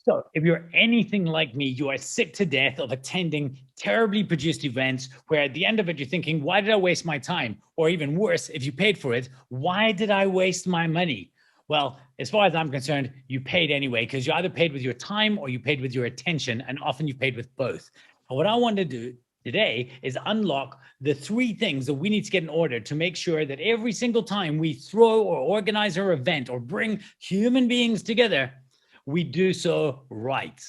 So if you're anything like me, you are sick to death of attending terribly produced events where at the end of it, you're thinking, why did I waste my time? Or even worse, if you paid for it, why did I waste my money? Well, as far as I'm concerned, you paid anyway, because you either paid with your time or you paid with your attention, and often you paid with both. And what I want to do today is unlock the three things that we need to get in order to make sure that every single time we throw or organize our event or bring human beings together, we do so right.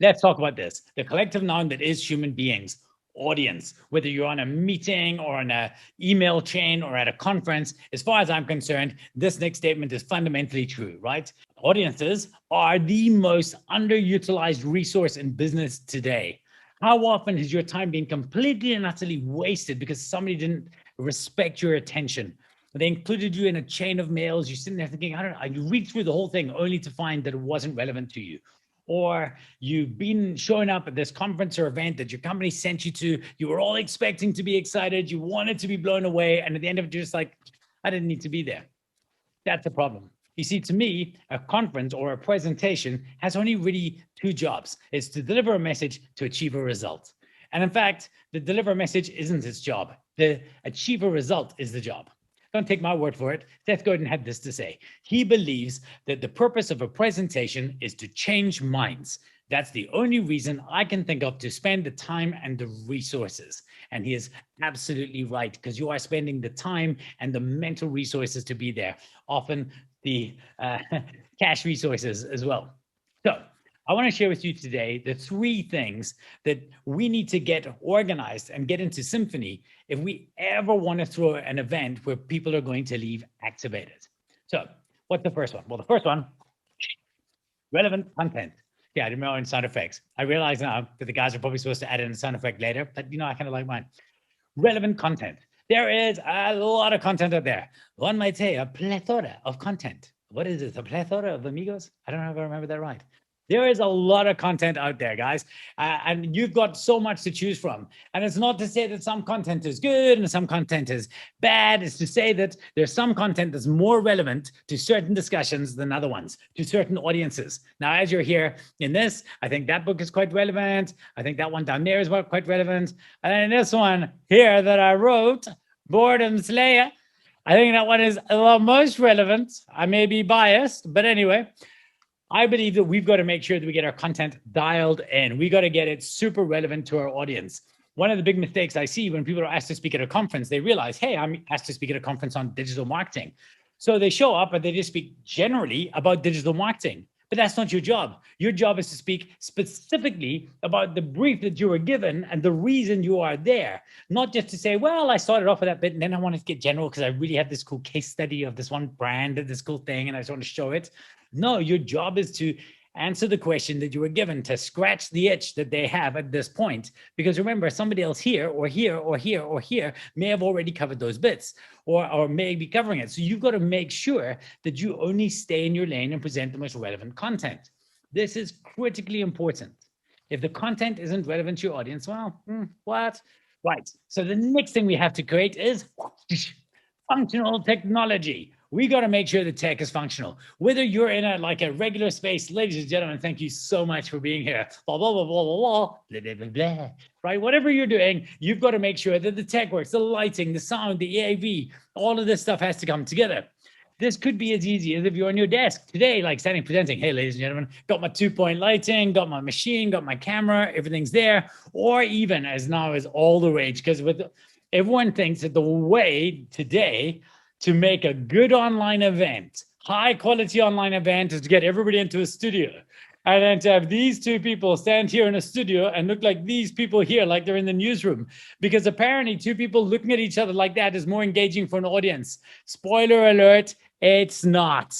Let's talk about this. The collective noun that is human beings, audience. Whether you're on a meeting or on an email chain or at a conference, as far as I'm concerned, this next statement is fundamentally true, right? Audiences are the most underutilized resource in business today. How often has your time been completely and utterly wasted because somebody didn't respect your attention? They included you in a chain of mails. You're sitting there thinking, I don't know, you read through the whole thing only to find that it wasn't relevant to you. Or you've been showing up at this conference or event that your company sent you to. You were all expecting to be excited. You wanted to be blown away. And at the end of it, you're just like, I didn't need to be there. That's the problem. You see, to me, a conference or a presentation has only really two jobs. It's to deliver a message, to achieve a result. And in fact, the deliver a message isn't its job. The achieve a result is the job. Don't take my word for it. Seth Godin had this to say. He believes that the purpose of a presentation is to change minds. That's the only reason I can think of to spend the time and the resources. And he is absolutely right, because you are spending the time and the mental resources to be there, often the cash resources as well. So I want to share with you today the three things that we need to get organized and get into symphony if we ever want to throw an event where people are going to leave activated. So what's the first one? Well, the first one, relevant content. Yeah, I didn't know in sound effects. I realize now that the guys are probably supposed to add in a sound effect later, but I kind of like mine. Relevant content. There is a lot of content out there. One might say a plethora of content. What is it? A plethora of amigos? I don't know if I remember that right. There is a lot of content out there, guys, and you've got so much to choose from. And it's not to say that some content is good and some content is bad. It's to say that there's some content that's more relevant to certain discussions than other ones, to certain audiences. Now, as you're here in this, I think that book is quite relevant. I think that one down there is quite relevant. And then this one here that I wrote, Boredom Slayer, I think that one is the most relevant. I may be biased, but anyway, I believe that we've got to make sure that we get our content dialed in. We got to get it super relevant to our audience. One of the big mistakes I see when people are asked to speak at a conference, they realize, hey, I'm asked to speak at a conference on digital marketing. So they show up and they just speak generally about digital marketing. But that's not your job. Your job is to speak specifically about the brief that you were given and the reason you are there. Not just to say, well, I started off with that bit and then I wanted to get general because I really have this cool case study of this one brand and this cool thing and I just want to show it. No, your job is to answer the question that you were given, to scratch the itch that they have at this point. Because remember, somebody else here or here or here or here may have already covered those bits or may be covering it. So you've got to make sure that you only stay in your lane and present the most relevant content. This is critically important. If the content isn't relevant to your audience, well, what? Right. So the next thing we have to create is functional technology. We got to make sure the tech is functional. Whether you're in a regular space, ladies and gentlemen, thank you so much for being here. Blah, blah, blah, blah, blah, blah, blah, blah, blah. Right? Whatever you're doing, you've got to make sure that the tech works, the lighting, the sound, the AV, all of this stuff has to come together. This could be as easy as if you're on your desk today, like standing presenting, hey, ladies and gentlemen, got my 2-point lighting, got my machine, got my camera, everything's there. Or even as now is all the rage, because everyone thinks that the way today to make a good online event, high quality online event, is to get everybody into a studio. And then to have these two people stand here in a studio and look like these people here, like they're in the newsroom. Because apparently 2 people looking at each other like that is more engaging for an audience. Spoiler alert, it's not.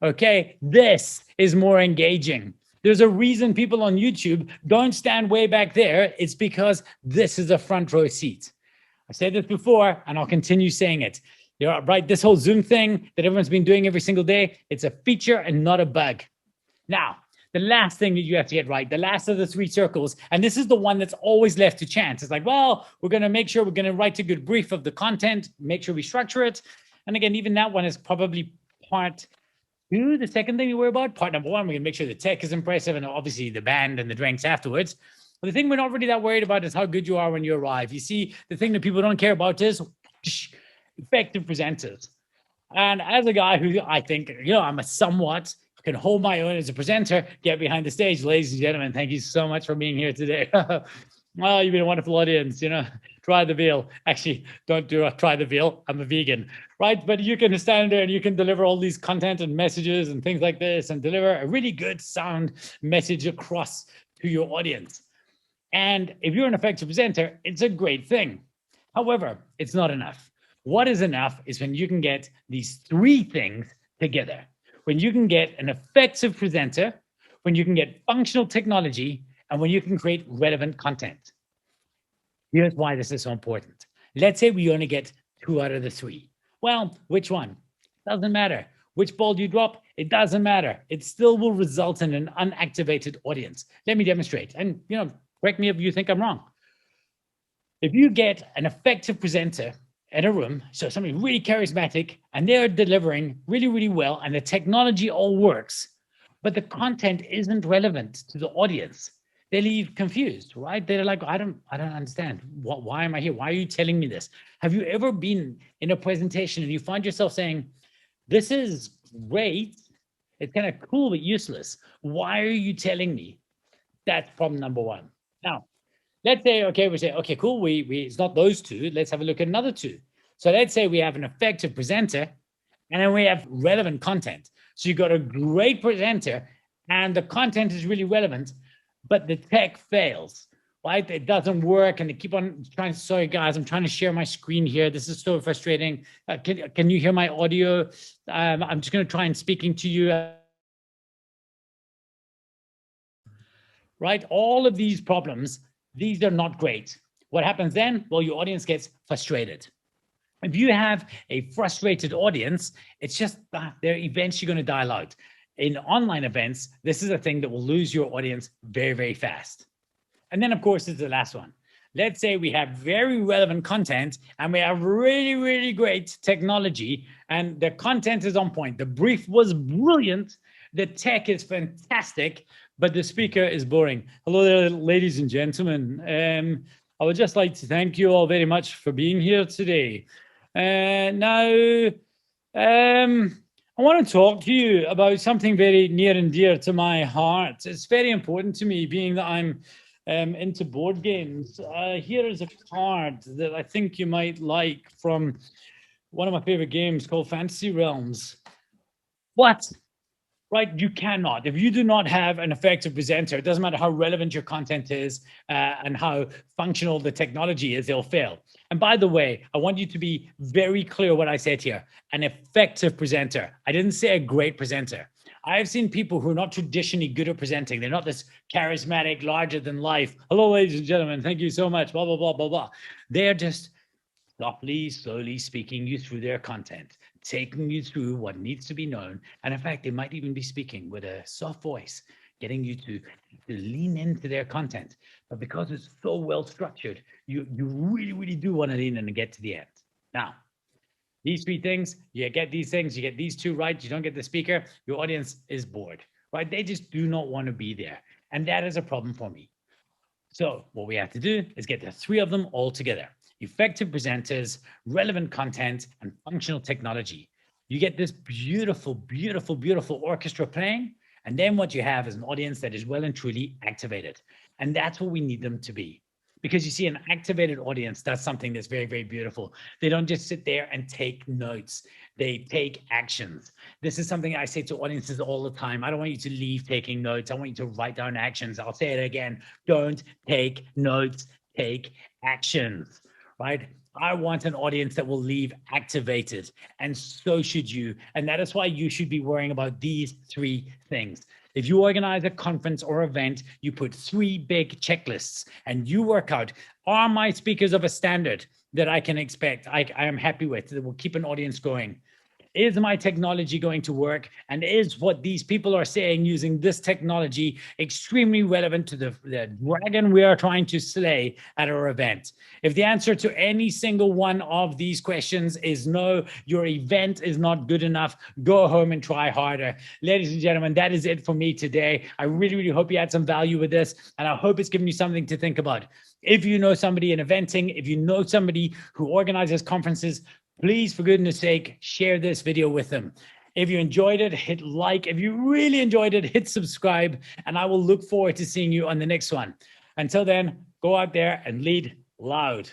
Okay, this is more engaging. There's a reason people on YouTube don't stand way back there. It's because this is a front row seat. I said this before, and I'll continue saying it. You're right. This whole Zoom thing that everyone's been doing every single day, it's a feature and not a bug. Now, The last thing that you have to get right, the last of the three circles, and this is the one that's always left to chance. It's like, well, we're going to make sure we're going to write a good brief of the content, make sure we structure it. And again, even that one is probably part two. The second thing you worry about, part number one, we're going to make sure the tech is impressive and obviously the band and the drinks afterwards. But the thing we're not really that worried about is how good you are when you arrive. You see, the thing that people don't care about is effective presenters. And as a guy who I think, I'm a somewhat can hold my own as a presenter, get behind the stage, ladies and gentlemen, thank you so much for being here today. Well, you've been a wonderful audience, try the veal. Actually, don't try the veal. I'm a vegan, right? But you can stand there and you can deliver all these content and messages and things like this and deliver a really good sound message across to your audience. And if you're an effective presenter, it's a great thing. However, it's not enough. What is enough is when you can get these three things together. When you can get an effective presenter, when you can get functional technology, and when you can create relevant content. Here's why this is so important. Let's say we only get 2 out of the 3. Well, which one? Doesn't matter. Which ball you drop, it doesn't matter. It still will result in an unactivated audience. Let me demonstrate. And, correct me if you think I'm wrong. If you get an effective presenter in a room, so somebody really charismatic, and they're delivering really, really well, and the technology all works, but the content isn't relevant to the audience, they leave confused, right? They're like, I don't understand. Why am I here? Why are you telling me this? Have you ever been in a presentation and you find yourself saying, this is great, it's kind of cool, but useless. Why are you telling me? That's problem number one. Now, let's say, okay, cool, it's not those two. Let's have a look at another two. So let's say we have an effective presenter and then we have relevant content. So you've got a great presenter and the content is really relevant, but the tech fails, right? It doesn't work and they keep on trying. Sorry, guys, I'm trying to share my screen here. This is so frustrating. Can you hear my audio? I'm just going to try and speaking to you. Right? All of these problems, these are not great. What happens then? Well, your audience gets frustrated. If you have a frustrated audience, it's just they're eventually going to dial out. In online events, this is a thing that will lose your audience very, very fast. And then, of course, is the last one. Let's say we have very relevant content and we have really, really great technology and the content is on point. The brief was brilliant. The tech is fantastic, but the speaker is boring. Hello there, ladies and gentlemen. I would just like to thank you all very much for being here today. Now, I want to talk to you about something very near and dear to my heart. It's very important to me, being that I'm into board games. Here is a card that I think you might like from one of my favorite games called Fantasy Realms. What? Right? You cannot. If you do not have an effective presenter, it doesn't matter how relevant your content is and how functional the technology is, they'll fail. And by the way, I want you to be very clear what I said here. An effective presenter. I didn't say a great presenter. I've seen people who are not traditionally good at presenting. They're not this charismatic, larger than life. Hello, ladies and gentlemen. Thank you so much. Blah, blah, blah, blah, blah. They're just softly, slowly speaking you through their content, taking you through what needs to be known. And in fact, they might even be speaking with a soft voice, getting you to lean into their content. But because it's so well structured, you really, really do want to lean in and get to the end. Now, these three things, you get these things, you get these two right, you don't get the speaker, your audience is bored, right? They just do not want to be there. And that is a problem for me. So what we have to do is get the three of them all together. Effective presenters, relevant content, and functional technology. You get this beautiful, beautiful, beautiful orchestra playing. And then what you have is an audience that is well and truly activated. And that's what we need them to be. Because you see, an activated audience, that's something that's very, very beautiful. They don't just sit there and take notes. They take actions. This is something I say to audiences all the time. I don't want you to leave taking notes. I want you to write down actions. I'll say it again. Don't take notes, take actions, right? I want an audience that will leave activated, and so should you. And that is why you should be worrying about these three things. If you organize a conference or event, you put 3 big checklists and you work out, are my speakers of a standard that I can expect, I am happy with, that will keep an audience going? Is my technology going to work? And is what these people are saying using this technology extremely relevant to the dragon we are trying to slay at our event? If the answer to any single one of these questions is no, your event is not good enough, go home and try harder. Ladies and gentlemen, that is it for me today. I really, really hope you had some value with this, and I hope it's given you something to think about. If you know somebody in eventing, if you know somebody who organizes conferences, please, for goodness sake, share this video with them. If you enjoyed it, hit like. If you really enjoyed it, hit subscribe, and I will look forward to seeing you on the next one. Until then, go out there and lead loud.